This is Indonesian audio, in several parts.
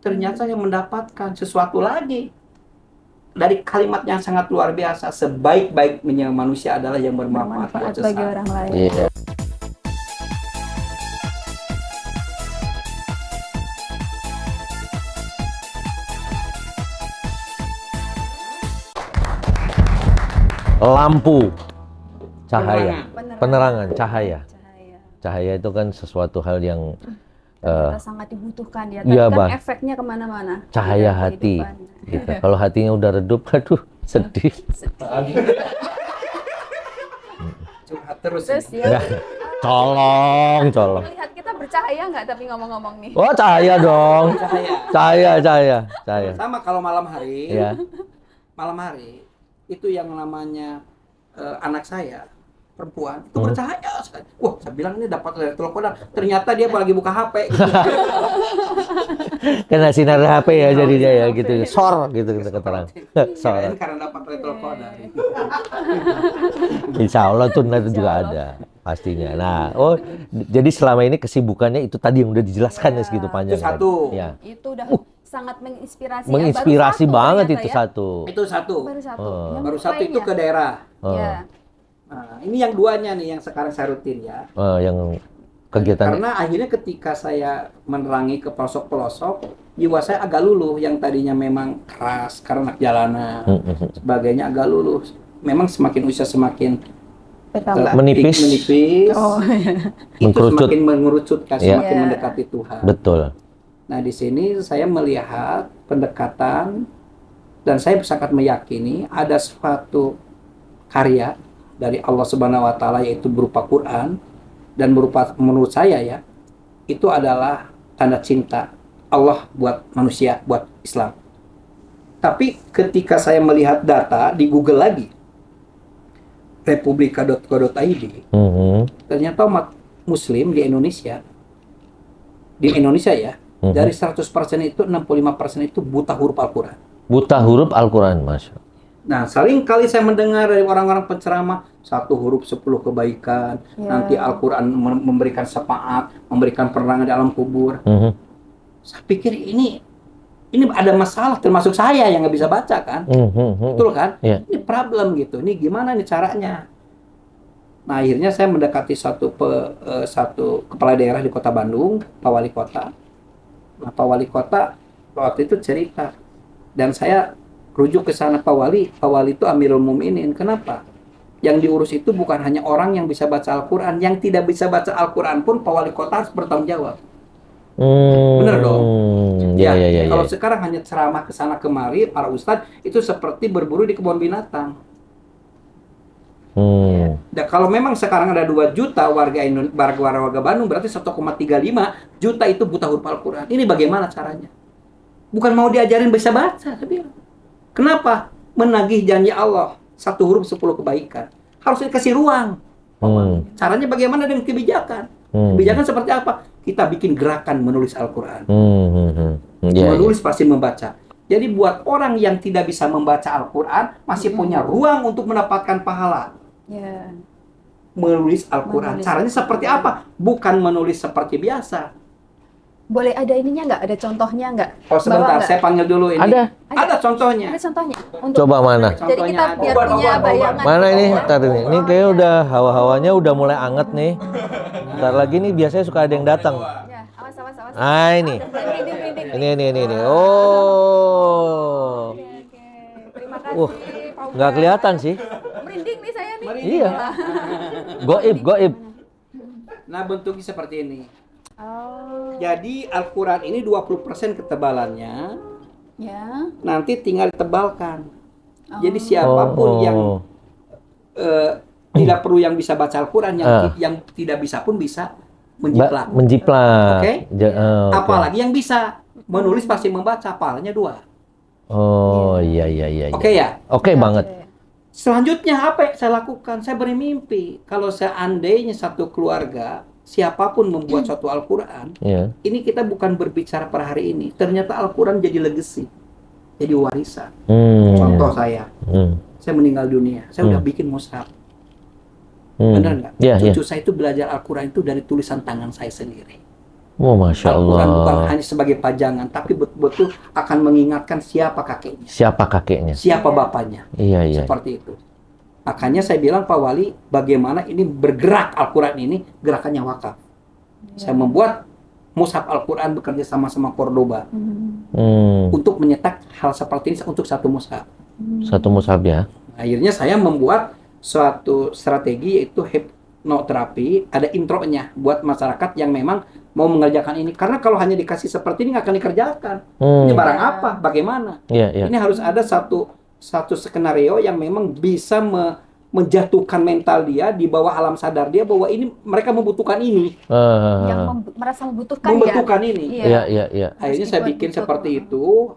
ternyata yang mendapatkan sesuatu lagi. Dari kalimat yang sangat luar biasa, sebaik-baiknya manusia adalah yang bermanfaat buat Bermanfaat bagi sesama. orang lain. Iya. Lampu, cahaya, penerangan, cahaya. Cahaya itu kan sesuatu hal yang Ternyata sangat dibutuhkan ya. iya, Tapi kan Bang. efeknya kemana-mana. Cahaya Dalam hati. kehidupan. Gitu. Kalau hatinya udah redup, aduh, sedih. Curhat terus Terus ini. ya, Colong. melihat kita bercahaya nggak tapi ngomong-ngomong nih? Oh, cahaya dong. Cahaya. Cahaya. Sama kalau malam hari, Ya. malam hari itu yang namanya anak saya perempuan itu bercahaya sekali. Wah, saya bilang ini dapat dari teleponan. Ternyata dia lagi buka HP. Gitu. Kena sinar HP ya jadinya ya gitu. Sor gitu kita keterang. Sor. Kirain karena dapat dari teleponan. Insya Allah tuh nanti juga ada pastinya. Nah, oh jadi selama ini kesibukannya itu tadi yang udah dijelaskan ya segitu panjang. Itu satu. Ya. Itu udah sangat menginspirasi. Menginspirasi Baru satu banget ternyata itu ya. satu. Itu satu. Baru satu. Oh. Yang Baru satu itu lainnya? ke daerah. Ya. Nah, ini yang duanya nih yang sekarang saya rutin ya. Yang kegiatan. Karena akhirnya ketika saya menerangi ke pelosok-pelosok, jiwa saya agak luluh yang tadinya memang keras karena anak jalanan, sebagainya agak luluh. Memang semakin usia semakin Bertambah. Menipis. Oh, itu Mengkerucut. semakin mengerucutkan, Iya. semakin Iya. mendekati Tuhan. Betul. Nah, di sini saya melihat pendekatan dan saya sangat meyakini ada suatu karya dari Allah Subhanahu wa taala yaitu berupa Quran dan berupa menurut saya ya itu adalah tanda cinta Allah buat manusia, buat Islam. Tapi ketika saya melihat data di Google lagi republika.co.id, ternyata umat muslim di Indonesia ya, dari 100% itu 65% itu buta huruf Al-Quran. Buta huruf Al-Quran, Masya. Nah, sering kali saya mendengar dari orang-orang penceramah, 1 huruf 10 kebaikan, nanti Al-Quran memberikan syafaat, memberikan penerangan di alam kubur. Saya pikir ini ada masalah, termasuk saya yang nggak bisa baca kan. Betul kan? Iya. Ini problem gitu, ini gimana nih caranya? Nah, akhirnya saya mendekati satu kepala daerah di kota Bandung, Pak Wali Kota. Nah, Pak Wali Kota waktu itu cerita, dan saya rujuk ke sana Pak Wali itu Amirul Mukminin. Kenapa? Yang diurus itu bukan hanya orang yang bisa baca Al-Quran, yang tidak bisa baca Al-Quran pun Pak Wali Kota harus bertanggung jawab. Bener dong? Ya. Kalau sekarang hanya ceramah ke sana kemari, para ustadz itu seperti berburu di kebun binatang. Dan kalau memang sekarang ada 2 juta warga Bandung, berarti 1,35 juta itu buta huruf Al-Quran. Ini bagaimana caranya? Bukan mau diajarin bisa baca, saya bilang. Kenapa? Menagih janji Allah, 1 huruf 10 kebaikan. Harus dikasih ruang. Caranya bagaimana dengan kebijakan? Kebijakan seperti apa? Kita bikin gerakan menulis Al-Quran. Menulis pasti membaca. Jadi buat orang yang tidak bisa membaca Al-Quran, masih punya ruang untuk mendapatkan pahala. Ya. Menulis Al-Quran. Caranya seperti apa? Bukan menulis seperti biasa. Boleh ada ininya nggak? Ada contohnya nggak? Oh sebentar, saya panggil dulu ini. Ada contohnya. Ada contohnya. Coba mana? Jadi kita biar punya bayangan. Mana ini? Ntar ini kayaknya udah hawa-hawanya udah mulai anget nih. Ntar lagi nih biasanya suka ada yang datang. Ya, awas. Ah ini. Merinding. Ini. Oh. Oke. Terima kasih. Pak Nggak Uga. kelihatan sih. Merinding nih saya nih. Iya. Goib. Nah bentuknya seperti ini. Oh. Jadi Al-Quran ini 20% ketebalannya. Ya. Nanti tinggal ditebalkan. Jadi siapapun yang tidak perlu yang bisa baca Al-Quran, yang tidak bisa pun bisa menjiplak. Oke? Apalagi yang bisa menulis pasti membaca, pahalanya 2. Oh iya. Oke ya? Oke banget. Selanjutnya apa yang saya lakukan? Saya bermimpi kalau seandainya satu keluarga siapapun membuat suatu Al-Quran, ini kita bukan berbicara per hari ini. Ternyata Al-Quran jadi legacy, jadi warisan. Contoh saya meninggal dunia, saya udah bikin mushaf. Benar nggak? Cucu saya itu belajar Al-Quran itu dari tulisan tangan saya sendiri. Oh, Masya Al-Quran bukan Allah. hanya sebagai pajangan, tapi betul-betul akan mengingatkan siapa kakeknya, Siapa kakeknya? siapa bapaknya. Iya, iya. Seperti itu. Makanya saya bilang Pak Wali, bagaimana ini bergerak Al-Quran ini, gerakannya wakaf. Saya membuat mushaf Al-Quran bekerja sama Cordoba untuk menyetak hal seperti ini untuk satu mushaf. Satu mushaf ya. Akhirnya saya membuat suatu strategi yaitu hipnoterapi, ada intronya buat masyarakat yang memang mau mengerjakan ini. Karena kalau hanya dikasih seperti ini nggak akan dikerjakan. Ini barang apa? Bagaimana? Iya, iya. Ini harus ada satu skenario yang memang bisa menjatuhkan mental dia di bawah alam sadar dia bahwa ini mereka membutuhkan ini. Yang merasa membutuhkan ini. Iya, iya, iya. Akhirnya saya bikin seperti itu.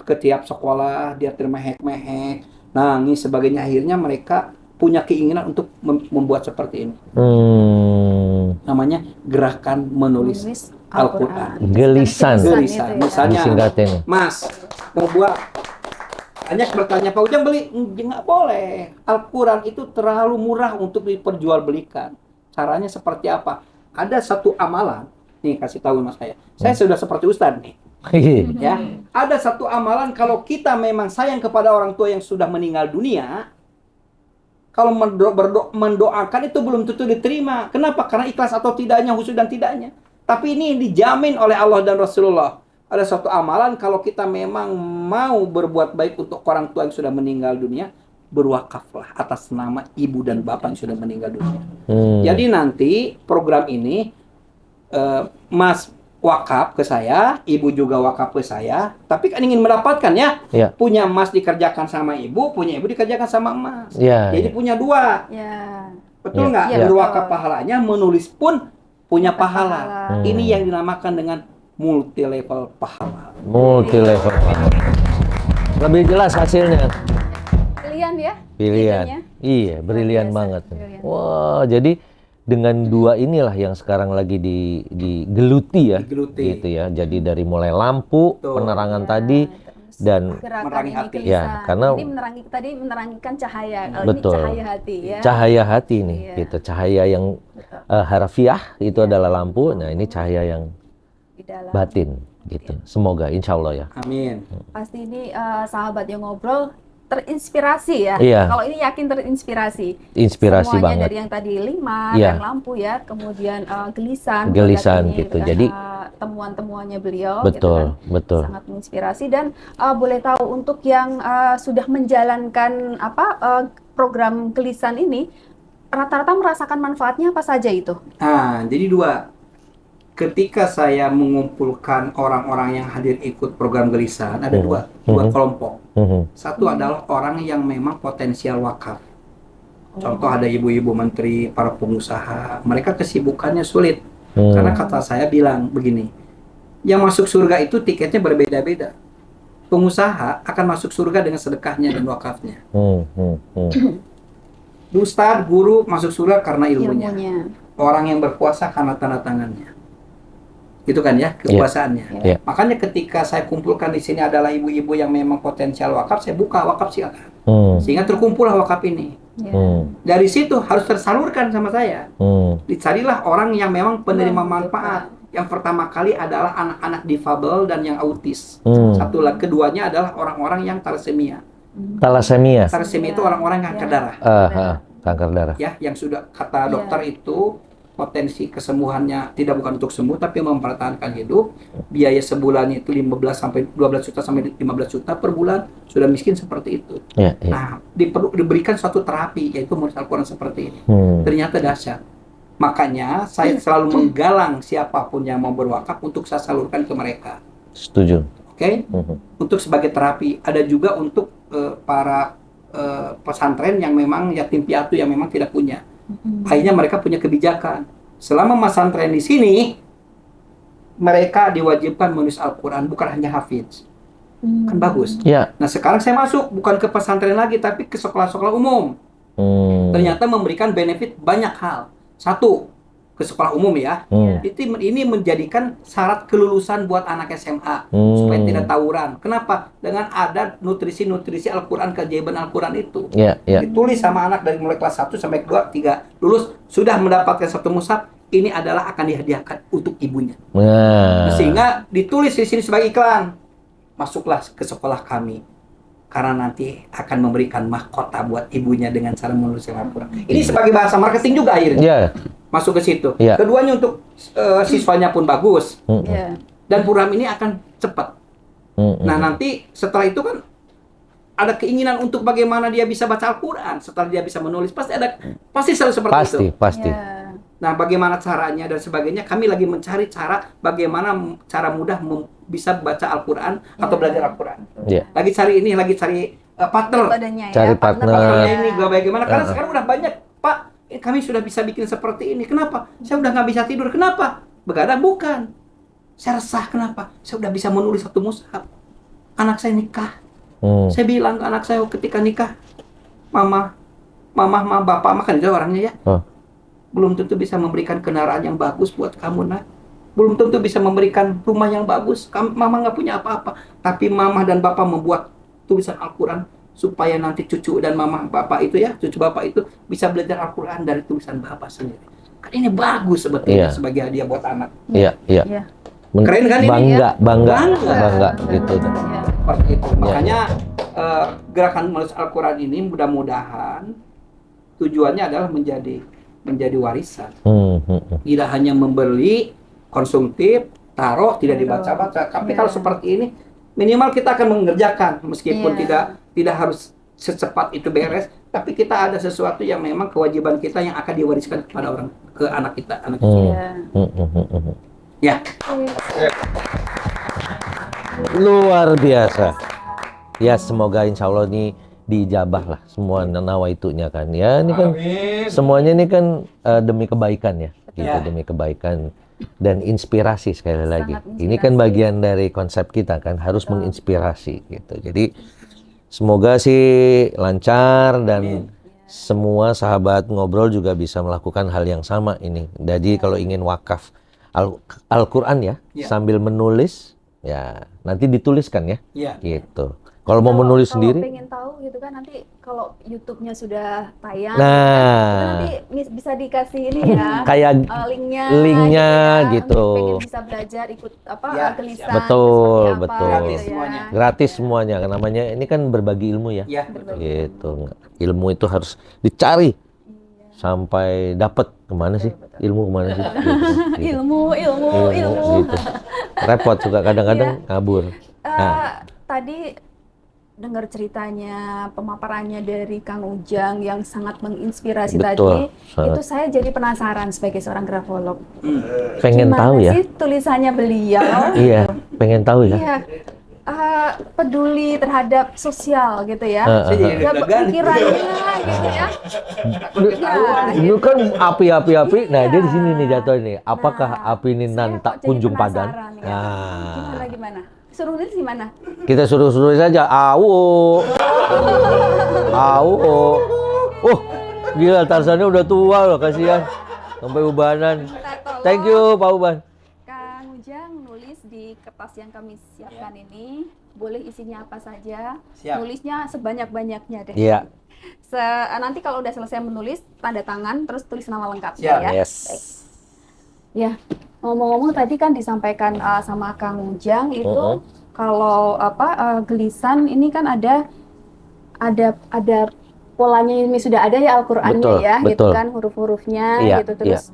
Ke tiap sekolah dia termehek-mehek, nangis sebagainya. Akhirnya mereka punya keinginan untuk membuat seperti ini. Namanya gerakan menulis Al-Quran. Gelisan. Misalnya, Disingkatin. Mas mau buat, banyak bertanya, Pak Ujang beli? Nggak boleh. Al-Quran itu terlalu murah untuk diperjualbelikan. Caranya seperti apa? Ada satu amalan. Nih kasih tahu Mas saya. Saya sudah seperti Ustadz nih. Ya, ada satu amalan kalau kita memang sayang kepada orang tua yang sudah meninggal dunia, kalau mendoakan itu belum tentu diterima. Kenapa? Karena ikhlas atau tidaknya, khusyuk dan tidaknya. Tapi ini dijamin oleh Allah dan Rasulullah. Ada suatu amalan kalau kita memang mau berbuat baik untuk orang tua yang sudah meninggal dunia, berwakaflah atas nama ibu dan bapak yang sudah meninggal dunia. Jadi nanti program ini Mas wakaf ke saya, ibu juga wakaf ke saya, tapi kan ingin mendapatkan ya, punya Mas dikerjakan sama ibu, punya ibu dikerjakan sama Mas. Jadi punya dua. Betul nggak? Berwakaf pahalanya, menulis pun punya pahala. Ini yang dinamakan dengan multi level pahala. Multi level pahala. Lebih jelas hasilnya. Pilihan ya? Pilihan. Iya, brilian banget. Wah, jadi dengan dua inilah yang sekarang lagi digeluti ya, gitu ya. Jadi dari mulai lampu, penerangan tadi, dan menerangi hati. Ya, karena ini menerangikan cahaya. Betul. Ini cahaya hati ya. Cahaya hati nih, gitu. Cahaya yang harfiah itu adalah lampu. Nah, ini cahaya yang batin, gitu. Semoga, insya Allah ya. Amin. Pasti ini sahabat yang ngobrol terinspirasi ya. Kalau ini yakin terinspirasi. Inspirasi semuanya banget. Dari yang tadi 5, yang lampu ya, kemudian gelisan gitu. Jadi temuan-temuannya beliau betul, gitu kan, betul. sangat menginspirasi. Dan boleh tahu untuk yang sudah menjalankan program gelisan ini, rata-rata merasakan manfaatnya apa saja itu? Jadi dua. Ketika saya mengumpulkan orang-orang yang hadir ikut program gelisan, ada dua kelompok. Satu adalah orang yang memang potensial wakaf. Contoh ada ibu-ibu menteri, para pengusaha, mereka kesibukannya sulit. Karena kata saya bilang begini, yang masuk surga itu tiketnya berbeda-beda. Pengusaha akan masuk surga dengan sedekahnya dan wakafnya. Ustadz, guru masuk surga karena ilmunya. Orang yang berpuasa karena tanda tangannya. Gitu kan ya, kekuasaannya. Makanya ketika saya kumpulkan di sini adalah ibu-ibu yang memang potensial wakaf, saya buka wakaf silakan. Sehingga terkumpullah wakaf ini. Dari situ harus tersalurkan sama saya. Dicarilah orang yang memang penerima manfaat. Yang pertama kali adalah anak-anak difabel dan yang autis. Satu lagi, keduanya adalah orang-orang yang thalassemia. Thalassemia itu orang-orang kanker darah. Kanker darah. Ya, yang sudah kata dokter itu potensi kesembuhannya bukan untuk sembuh tapi mempertahankan hidup. Biaya sebulannya itu 15 sampai 12 juta sampai 15 juta per bulan, sudah miskin seperti itu. Nah, diberikan suatu terapi yaitu menulis Al-Quran seperti ini. Ternyata dahsyat. Makanya saya selalu menggalang siapapun yang mau berwakaf untuk saya salurkan ke mereka. Setuju. Oke? Untuk sebagai terapi. Ada juga untuk para pesantren yang memang yatim piatu yang memang tidak punya. Akhirnya mereka punya kebijakan. Selama pesantren di sini, mereka diwajibkan menulis Al-Quran, bukan hanya hafiz. Kan bagus. Nah sekarang saya masuk bukan ke pesantren lagi, tapi ke sekolah-sekolah umum. Ternyata memberikan benefit banyak hal. Satu, ke sekolah umum ya. Ini menjadikan syarat kelulusan buat anak SMA supaya tidak tawuran. Kenapa? Dengan ada nutrisi Al-Quran, keajaiban Al-Quran itu. Ditulis sama anak dari mulai kelas 1 sampai 2, 3 lulus sudah mendapatkan satu mushaf, ini adalah akan dihadiahkan untuk ibunya. Nah, Sehingga ditulis di sini sebagai iklan, masuklah ke sekolah kami, karena nanti akan memberikan mahkota buat ibunya dengan cara menulis Al-Quran. Ini sebagai bahasa marketing juga akhirnya. ya, Masuk ke situ. Iya. Keduanya untuk siswanya pun bagus. Iya. Dan program ini akan cepat. Nah, nanti setelah itu kan ada keinginan untuk bagaimana dia bisa baca Al-Quran. Setelah dia bisa menulis, pasti selalu seperti itu. pasti. Iya. Nah, bagaimana caranya dan sebagainya, kami lagi mencari cara bagaimana cara mudah bisa baca Al-Quran atau belajar Al-Quran. Iya. Lagi cari partner. Badannya ya, Cari partner. Partnernya ini bagaimana? Karena sekarang udah banyak, Pak, kami sudah bisa bikin seperti ini. Kenapa? Saya udah nggak bisa tidur. Kenapa? Begadang? Bukan. Saya resah. Kenapa? Saya udah bisa menulis satu mushaf. Anak saya nikah. Saya bilang ke anak saya ketika nikah, Mama, Bapak makan itu orangnya ya. Belum tentu bisa memberikan kendaraan yang bagus buat kamu, nak. Belum tentu bisa memberikan rumah yang bagus. Mama nggak punya apa-apa. Tapi Mama dan Bapak membuat tulisan Al-Quran supaya nanti cucu dan Mama Bapak itu ya, cucu Bapak itu bisa belajar Al-Quran dari tulisan Bapak sendiri. Kan ini bagus sebetulnya sebagai hadiah buat anak. Iya. Keren kan ini? Bangga gitu. Seperti itu. Makanya gerakan menulis Al-Quran ini mudah-mudahan tujuannya adalah menjadi warisan. Tidak hanya membeli, konsumtif, taruh, tidak dibaca-baca. Tapi kalau seperti ini, minimal kita akan mengerjakan meskipun tidak harus secepat itu beres, tapi kita ada sesuatu yang memang kewajiban kita yang akan diwariskan kepada ke anak kita, Ya. Luar biasa. Ya, semoga insya Allah ini diijabah lah semua nawaitunya kan. Ya, ini kan semuanya ini kan demi kebaikan ya. Gitu, demi kebaikan dan inspirasi sekali lagi. Ini kan bagian dari konsep kita kan, harus menginspirasi gitu. Jadi semoga sih lancar dan semua sahabat ngobrol juga bisa melakukan hal yang sama ini. Jadi kalau ingin wakaf Al-Quran ya, sambil menulis ya nanti dituliskan ya. Gitu. Kalau mau menulis sendiri, pengen tahu gitu kan, nanti kalau YouTube-nya sudah tayang, nah, nanti bisa dikasih ini ya, kayak linknya gitu. Pengen bisa belajar ikut gelisan, betul. Gratis semuanya. Gratis semuanya. Namanya ini kan berbagi ilmu ya. Gitu. Ilmu itu harus dicari sampai dapat. Kemana sih? Ilmu kemana sih? Gitu. Ilmu. Gitu. Repot juga kadang-kadang ngabur. Tadi dengar ceritanya, pemaparannya dari Kang Ujang yang sangat menginspirasi tadi, itu saya jadi penasaran sebagai seorang grafolog. Pengen tahu ya? Gimana sih tulisannya beliau? Iya, pengen tahu ya? Iya. Peduli terhadap sosial gitu ya. Pikirannya gitu ya. Itu kan api. Nah, dia di sini nih jatuh ini. Apakah api ini nantak kunjung padan? Nah, gimana? Suruh nulis di mana? Kita suruh saja. Au. Gila, Tarzannya udah tua loh, kasihan. Sampai ubanan. Thank you, Pak Uban. Kang Ujang nulis di kertas yang kami siapkan ini, boleh isinya apa saja. Nulisnya sebanyak-banyaknya deh. Iya. Nanti kalau udah selesai menulis, tanda tangan, terus tulis nama lengkapnya ya. Yes. Ya. Ngomong-ngomong tadi kan disampaikan sama Kang Ujang itu kalau gelisan ini kan ada polanya, ini sudah ada ya Al-Qur'annya ya, gitu kan, huruf-hurufnya gitu, terus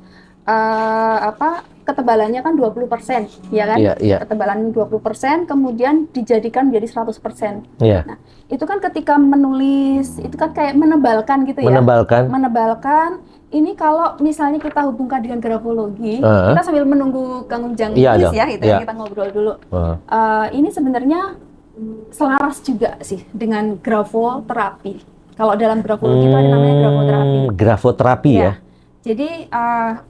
ketebalannya kan 20% ya kan? Ketebalan 20%, kemudian dijadikan menjadi 100%. Nah, itu kan ketika menulis itu kan kayak menebalkan gitu ya. Menebalkan. Ini kalau misalnya kita hubungkan dengan grafologi, kita sambil menunggu Kang Ujang tulis ya, gitu kita ngobrol dulu. Ini sebenarnya selaras juga sih dengan grafoterapi. Kalau dalam grafologi itu ada namanya grafoterapi. Grafoterapi ya. Jadi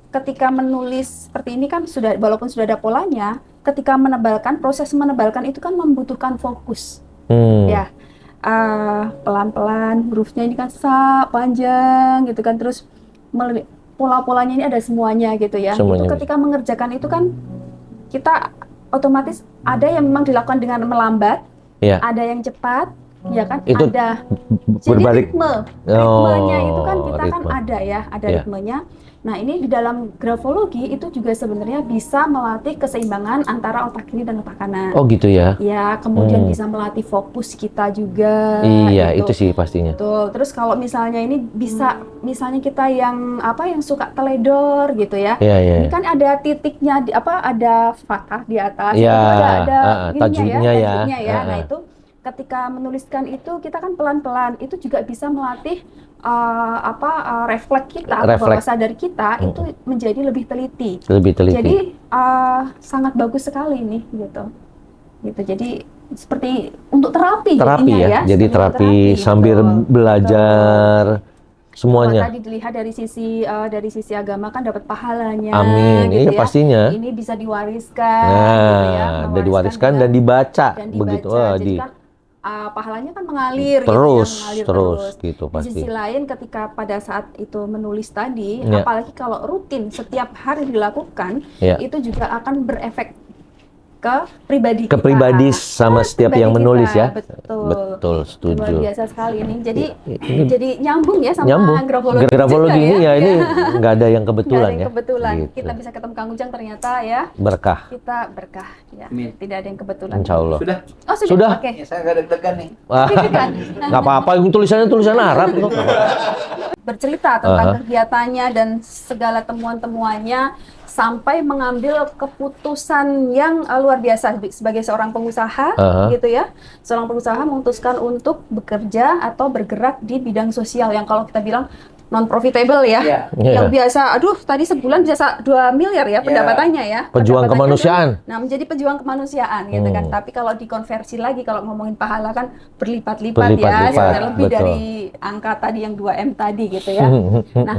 ketika menulis seperti ini kan walaupun sudah ada polanya, ketika menebalkan, proses menebalkan itu kan membutuhkan fokus. Ya. Pelan-pelan hurufnya ini kan panjang gitu kan, terus pola-polanya ini ada semuanya gitu ya. Itu ketika mengerjakan itu kan kita otomatis ada yang memang dilakukan dengan melambat, ada yang cepat, Ya kan itu ada. Jadi berbalik. ritmenya itu kan kita kan ritme. ada ya, ada Ya. ritmenya. Nah, ini di dalam grafologi itu juga sebenarnya bisa melatih keseimbangan antara otak kiri dan otak kanan. Oh gitu ya? Ya, kemudian bisa melatih fokus kita juga. Iya, gitu. itu sih pastinya. Betul. Terus kalau misalnya ini bisa, misalnya kita yang yang suka teledor gitu ya. Iya, iya. Ini kan ada titiknya, ada fathah di atas. Iya, Itu ada tajwidnya ya. tajwidnya ya. Nah, itu ketika menuliskan itu kita kan pelan-pelan, itu juga bisa melatih refleks kita, bawah sadar kita itu menjadi lebih teliti. Jadi sangat bagus sekali ini gitu. Jadi seperti untuk terapi ya. Jadi terapi sambil belajar semuanya. Kalau tadi dilihat dari sisi agama kan dapat pahalanya. Amin. Gitu iya pastinya. Ini bisa diwariskan. Nah, gitu ya. diwariskan dan dibaca. Begitu. Jadi kan pahalanya kan mengalir terus gitu pasti. Di sisi lain ketika pada saat itu menulis tadi, apalagi kalau rutin setiap hari dilakukan, itu juga akan berefek ke pribadi sama setiap yang menulis ya. Betul, setuju. Luar biasa sekali ini. Jadi nyambung ya sama grafologi ini ya. Ini nggak ada yang kebetulan ya. Gitu. Kita bisa ketemu Kang Ujang ternyata ya. Berkah. Kita berkah ya. Tidak ada yang kebetulan. Insya Allah. Sudah. Oke. Saya agak deg-degan nih. Nggak apa-apa, tulisan Arab. Bercerita tentang kegiatannya dan segala temuan-temuannya sampai mengambil keputusan yang luar biasa sebagai seorang pengusaha, gitu ya. Seorang pengusaha memutuskan untuk bekerja atau bergerak di bidang sosial yang kalau kita bilang non profitable ya. Yang biasa, tadi sebulan bisa 2 miliar ya pendapatannya ya. Pejuang kemanusiaan. Nah, menjadi pejuang kemanusiaan gitu kan. Tapi kalau dikonversi lagi kalau ngomongin pahala kan berlipat-lipat ya, lebih dari angka tadi yang 2M tadi gitu ya. Nah,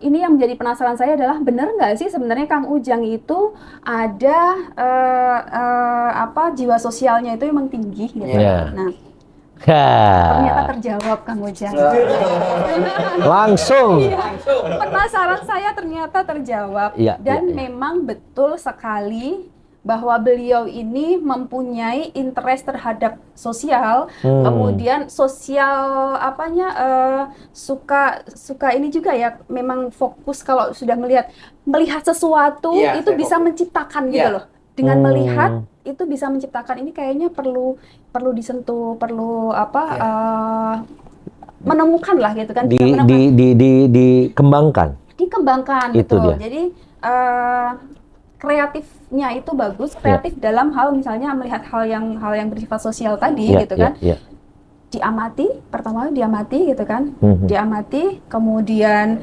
ini yang menjadi penasaran saya adalah benar nggak sih sebenarnya Kang Ujang itu ada jiwa sosialnya itu memang tinggi gitu. Nah, ternyata terjawab Kang Ujang. Langsung. Penasaran saya ternyata terjawab. Dan memang betul sekali bahwa beliau ini mempunyai interest terhadap sosial, kemudian sosial suka ini juga ya, memang fokus kalau sudah melihat sesuatu itu bisa menciptakan gitu loh. Dengan melihat itu bisa menciptakan, ini kayaknya perlu disentuh, perlu menemukan lah gitu kan. Dikembangkan itu betul. Dia. Jadi kreatifnya itu bagus, kreatif dalam hal misalnya melihat hal yang bersifat sosial tadi gitu kan. Diamati, pertama diamati gitu kan. Diamati, kemudian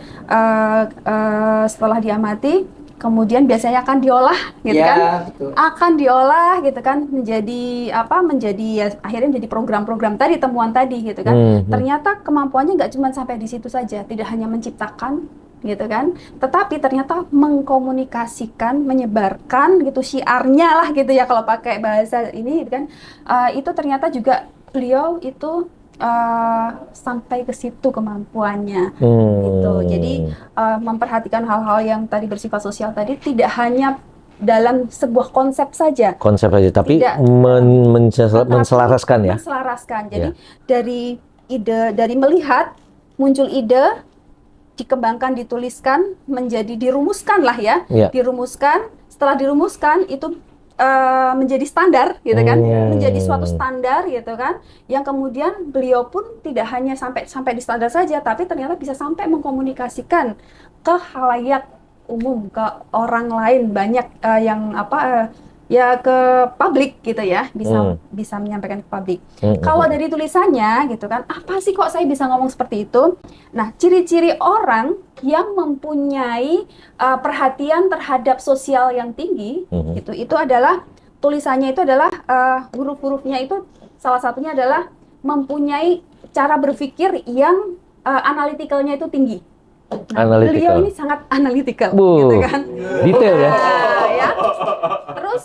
setelah diamati kemudian biasanya akan diolah gitu kan. Betul. Akan diolah gitu kan menjadi akhirnya menjadi program-program tadi, temuan tadi gitu kan. Ternyata kemampuannya nggak cuma sampai di situ saja, tidak hanya menciptakan gitu kan, tetapi ternyata mengkomunikasikan, menyebarkan gitu syiarnya lah gitu ya kalau pakai bahasa ini gitu kan. Itu ternyata juga beliau itu sampai ke situ kemampuannya gitu. Jadi memperhatikan hal-hal yang tadi bersifat sosial tadi tidak hanya dalam sebuah konsep saja, tapi menselaraskan ya. Jadi dari melihat muncul ide, dikembangkan, dituliskan, dirumuskan lah ya. Dirumuskan, setelah dirumuskan itu menjadi standar gitu kan, menjadi suatu standar gitu kan, yang kemudian beliau pun tidak hanya sampai di standar saja, tapi ternyata bisa sampai mengkomunikasikan ke khalayak umum, ke orang lain banyak yang ke publik gitu ya, bisa menyampaikan ke publik. Kalau dari tulisannya gitu kan, apa sih kok saya bisa ngomong seperti itu? Nah, ciri-ciri orang yang mempunyai perhatian terhadap sosial yang tinggi, itu adalah tulisannya itu adalah huruf-hurufnya itu salah satunya adalah mempunyai cara berpikir yang analitikalnya itu tinggi. Nah, beliau ini sangat analitikal, gitu kan? Detail ya. Terus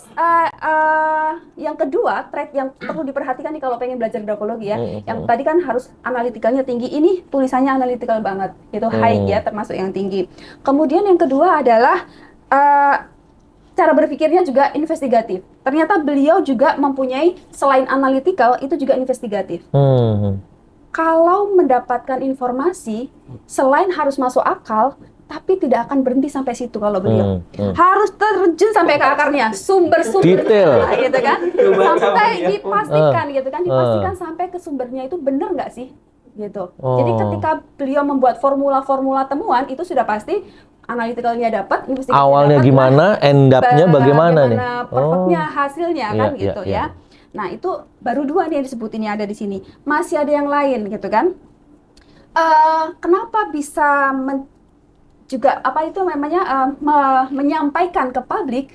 yang kedua, trait yang perlu diperhatikan nih kalau pengen belajar grafologi ya. Yang tadi kan harus analitikalnya tinggi, ini tulisannya analitikal banget, itu high ya, termasuk yang tinggi. Kemudian yang kedua adalah cara berpikirnya juga investigatif. Ternyata beliau juga mempunyai, selain analytical, itu juga investigatif. Kalau mendapatkan informasi, selain harus masuk akal, tapi tidak akan berhenti sampai situ kalau beliau. Harus terjun sampai ke akarnya, sumber-sumbernya, gitu kan? Sampai dipastikan, gitu kan? Dipastikan sampai ke sumbernya itu benar nggak sih? Gitu. Jadi ketika beliau membuat formula-formula temuan, itu sudah pasti analyticalnya dapat, awalnya dapat, gimana, end up-nya bagaimana nih? Perfectnya hasilnya kan gitu ya. Nah itu baru 2 nih yang disebutin yang ada di sini. Masih ada yang lain gitu kan? Kenapa bisa juga apa itu namanya menyampaikan ke publik?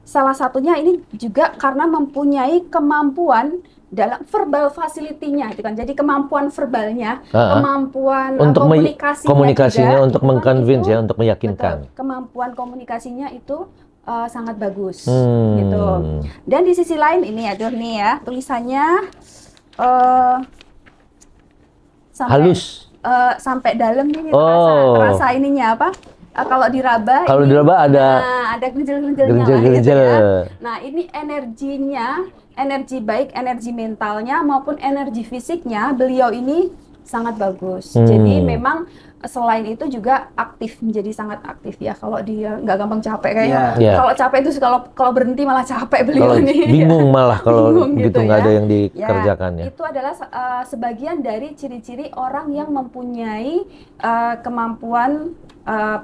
Salah satunya ini juga karena mempunyai kemampuan dalam verbal facility-nya gitu kan. Jadi kemampuan verbalnya, kemampuan untuk komunikasinya juga, untuk mengconvince ya, untuk meyakinkan. Betul, kemampuan komunikasinya itu sangat bagus gitu. Dan di sisi lain ini aduh nih ya, tulisannya sampai halus. Sampai dalam nih rasa ininya apa? Kalau diraba ada gerinjel-gerinjelnya gitu ya. Nah, ini energinya, energi baik, energi mentalnya maupun energi fisiknya beliau ini sangat bagus. Jadi memang selain itu juga aktif, menjadi sangat aktif ya. Kalau dia nggak gampang capek kayaknya. Kalau capek itu kalau berhenti malah capek beliau nih. Bingung malah kalau gitu nggak ada yang dikerjakan ya. Itu adalah sebagian dari ciri-ciri orang yang mempunyai kemampuan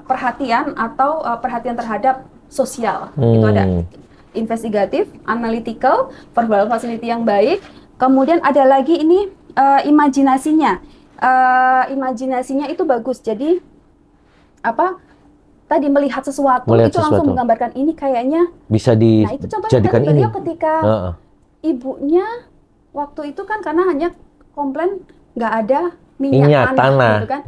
perhatian atau perhatian terhadap sosial. Itu ada investigatif, analytical, verbal facility yang baik. Kemudian ada lagi ini imajinasinya. Imajinasinya itu bagus. Jadi apa? Tadi melihat sesuatu itu langsung menggambarkan ini kayaknya bisa dijadikan ini. Ketika ibunya waktu itu kan karena hanya komplain nggak ada minyak tanah gitu kan.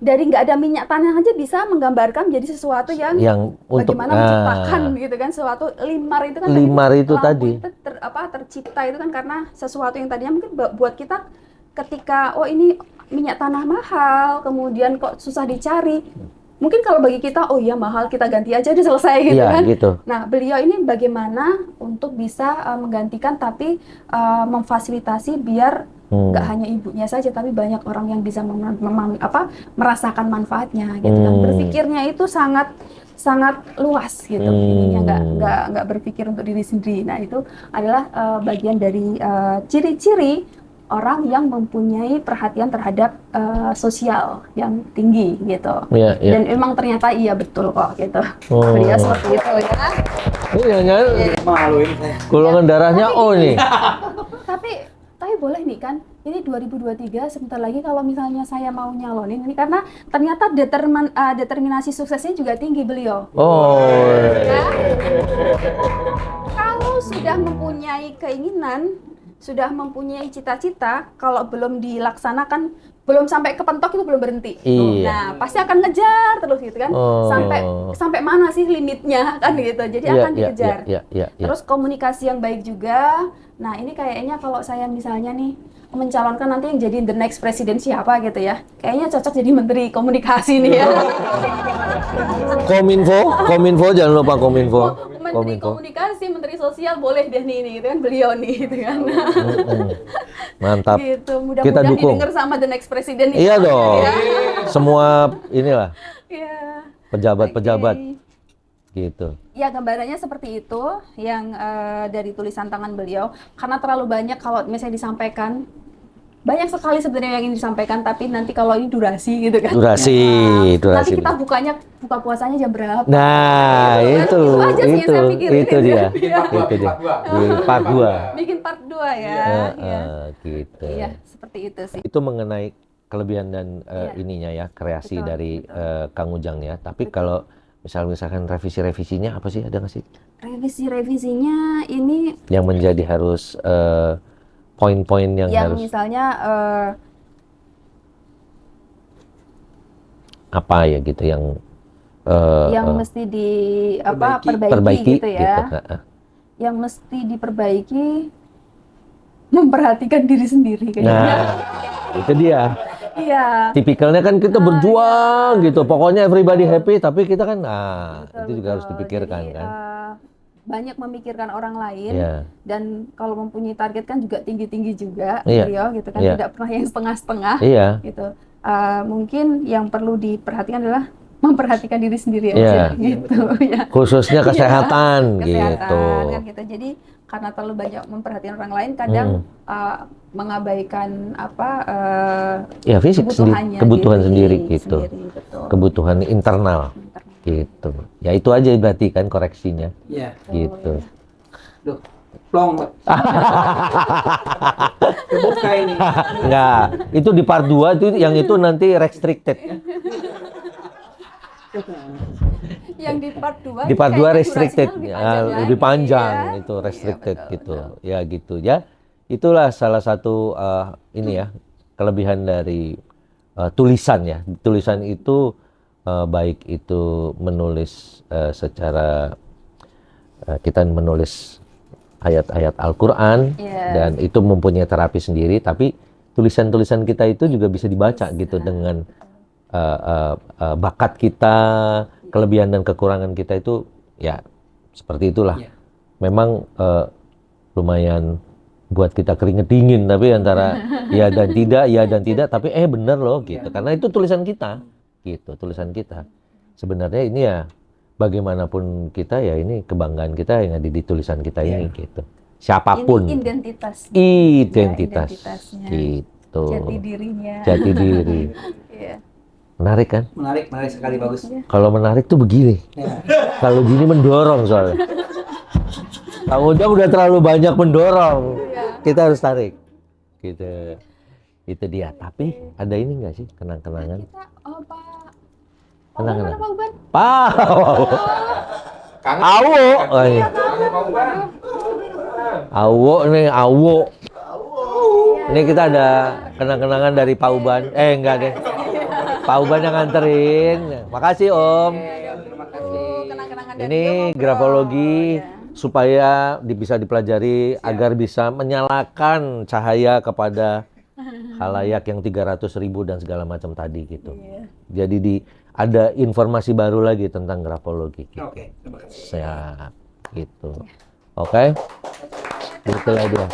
Dari nggak ada minyak tanah aja bisa menggambarkan jadi sesuatu yang bagaimana menciptakan gitu kan, sesuatu limar itu kan tadi tercipta itu kan karena sesuatu yang tadinya mungkin buat kita ketika ini minyak tanah mahal, kemudian kok susah dicari. Mungkin kalau bagi kita, oh iya mahal, kita ganti aja udah selesai gitu kan. Gitu. Nah, beliau ini bagaimana untuk bisa menggantikan tapi memfasilitasi biar nggak hanya ibunya saja, tapi banyak orang yang bisa merasakan manfaatnya gitu kan. Berpikirnya itu sangat luas gitu. Ininya nggak berpikir untuk diri sendiri. Nah, itu adalah bagian dari ciri-ciri orang yang mempunyai perhatian terhadap sosial yang tinggi gitu. Dan memang ternyata iya betul kok gitu. Beliau seperti itu ya. Maluin saya. Golongan darahnya O nih. Tapi boleh nih kan, ini 2023 sebentar lagi kalau misalnya saya mau nyalonin ini karena ternyata determinasi suksesnya juga tinggi beliau. Ya? Kalau sudah mempunyai keinginan, sudah mempunyai cita-cita, kalau belum dilaksanakan, belum sampai kepentok itu belum berhenti. Nah, pasti akan ngejar terus gitu kan. Sampai mana sih limitnya kan gitu. Jadi akan dikejar. Terus komunikasi yang baik juga. Nah, ini kayaknya kalau saya misalnya nih mencalonkan nanti yang jadi the next presiden siapa gitu ya. Kayaknya cocok jadi menteri komunikasi nih ya. Kominfo jangan lupa Kominfo. Menteri komunikasi, menteri sosial boleh deh nih gitu kan, beliau nih gitu kan. Mantap. Gitu, mudah-mudahan didengar sama the next presiden nih. Iya dong. Semua inilah. Pejabat-pejabat. Gitu. Ya, gambarannya seperti itu yang dari tulisan tangan beliau. Karena terlalu banyak kalau misalnya disampaikan, banyak sekali sebenarnya yang ingin disampaikan, tapi nanti kalau ini durasi gitu kan. Durasi. Nanti kita buka puasanya jam berapa? Nah, itu dia. Bikin part 2 ya. Gitu. Iya, seperti itu sih. Itu mengenai kelebihan dan ininya ya, kreasi dari Kang Ujang ya. Tapi kalau misalkan revisi-revisinya apa sih, ada nggak sih? Revisi-revisinya ini yang menjadi harus poin-poin yang harus misalnya apa ya gitu yang mesti perbaiki gitu ya. Gitu. Yang mesti diperbaiki, memperhatikan diri sendiri kayaknya. Nah, itu dia. Iya. Tipikalnya kan kita berjuang gitu, pokoknya everybody happy, tapi kita kan itu juga harus dipikirkan. Jadi, kan. banyak memikirkan orang lain, dan kalau mempunyai target kan juga tinggi-tinggi juga, gitu kan, tidak pernah yang setengah-setengah, gitu. Mungkin yang perlu diperhatikan adalah memperhatikan diri sendiri aja, gitu ya. Khususnya kesehatan, gitu. Kan, gitu. Jadi karena terlalu banyak memperhatikan orang lain, kadang mengabaikan fisik kebutuhan sendiri, gitu. Kebutuhan internal. Gitu. Ya itu aja berarti kan koreksinya. Iya. Gitu. Duh, plong. Kebuka ini. Enggak, itu di part 2 itu yang itu nanti restricted. Yang di part 2. Di part 2 restricted. Lebih panjang ya. Itu restricted, betul, gitu. Betul. Ya gitu ya. Itulah salah satu ini ya, kelebihan dari tulisan ya. Tulisan itu baik itu menulis secara kita menulis ayat-ayat Al-Quran, dan itu mempunyai terapi sendiri, tapi tulisan-tulisan kita itu juga bisa dibaca gitu dengan bakat kita, kelebihan dan kekurangan kita itu ya seperti itulah. Memang lumayan buat kita keringet dingin, tapi antara ya dan tidak, tapi bener loh gitu, karena itu tulisan kita. Gitu, tulisan kita. Sebenarnya ini ya bagaimanapun kita ya ini kebanggaan kita yang ada di tulisan kita ini, gitu. Siapapun. Ini identitas. Identitasnya. Gitu. Jati dirinya. Jati diri. Menarik kan? Menarik sekali, bagus. Kalau menarik tuh begini. Kalau gini mendorong soalnya. Kang Ujang udah terlalu banyak mendorong. Kita harus tarik. Gitu. Itu dia. Tapi ada ini nggak sih kenang-kenangan? Kenangan. Pak. Awo. Awo nih, Awo. Ini kita ada kenang-kenangan dari Pak Uban. Enggak deh. Pak Uban yang nganterin. Makasih Om. Ini grafologi supaya bisa dipelajari agar bisa menyalakan cahaya kepada halayak yang 300.000 dan segala macam tadi gitu. Jadi ada informasi baru lagi tentang grafologi. Gitu. Oke, terima kasih. Siap, gitu. Oke. Itulah dia.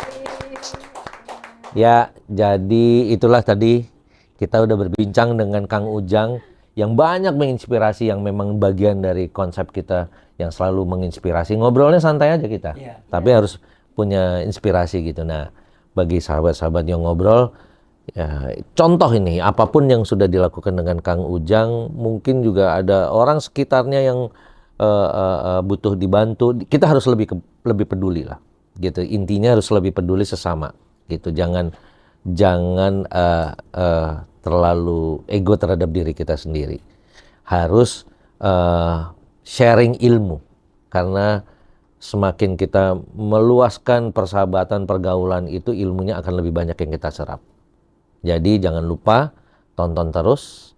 Ya, jadi itulah tadi kita udah berbincang dengan Kang Ujang yang banyak menginspirasi, yang memang bagian dari konsep kita yang selalu menginspirasi. Ngobrolnya santai aja kita, tapi harus punya inspirasi gitu. Nah, bagi sahabat-sahabat yang ngobrol, ya, contoh ini, apapun yang sudah dilakukan dengan Kang Ujang, mungkin juga ada orang sekitarnya yang butuh dibantu. Kita harus lebih peduli lah, gitu. Intinya harus lebih peduli sesama, gitu. Jangan terlalu ego terhadap diri kita sendiri. Harus sharing ilmu, karena semakin kita meluaskan persahabatan, pergaulan itu, ilmunya akan lebih banyak yang kita serap. Jadi jangan lupa tonton terus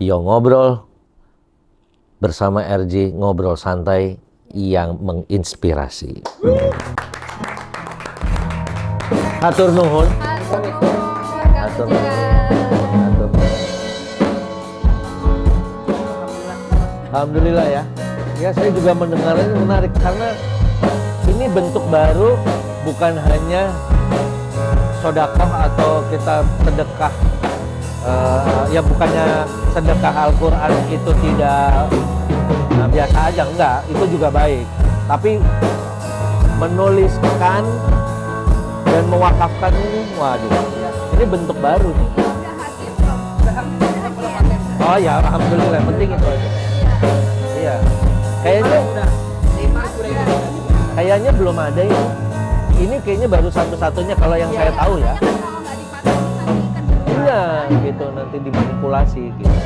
Yo Ngobrol bersama RJ, ngobrol santai yang menginspirasi. Hatur nuhun. Hatur nuhun. Alhamdulillah ya. Ya, saya juga mendengar ini menarik karena ini bentuk baru, bukan hanya sedekah atau kita sedekah, ya bukannya sedekah Al-Quran itu tidak biasa aja, enggak, itu juga baik. Tapi menuliskan dan mewakafkan ini, waduh, ini bentuk baru nih. Oh ya, alhamdulillah, penting itu aja. Iya, kayaknya belum ada ya. Ini kayaknya baru satu-satunya kalau yang saya tahu ya. Iya, gitu, nanti dimanipulasi gitu.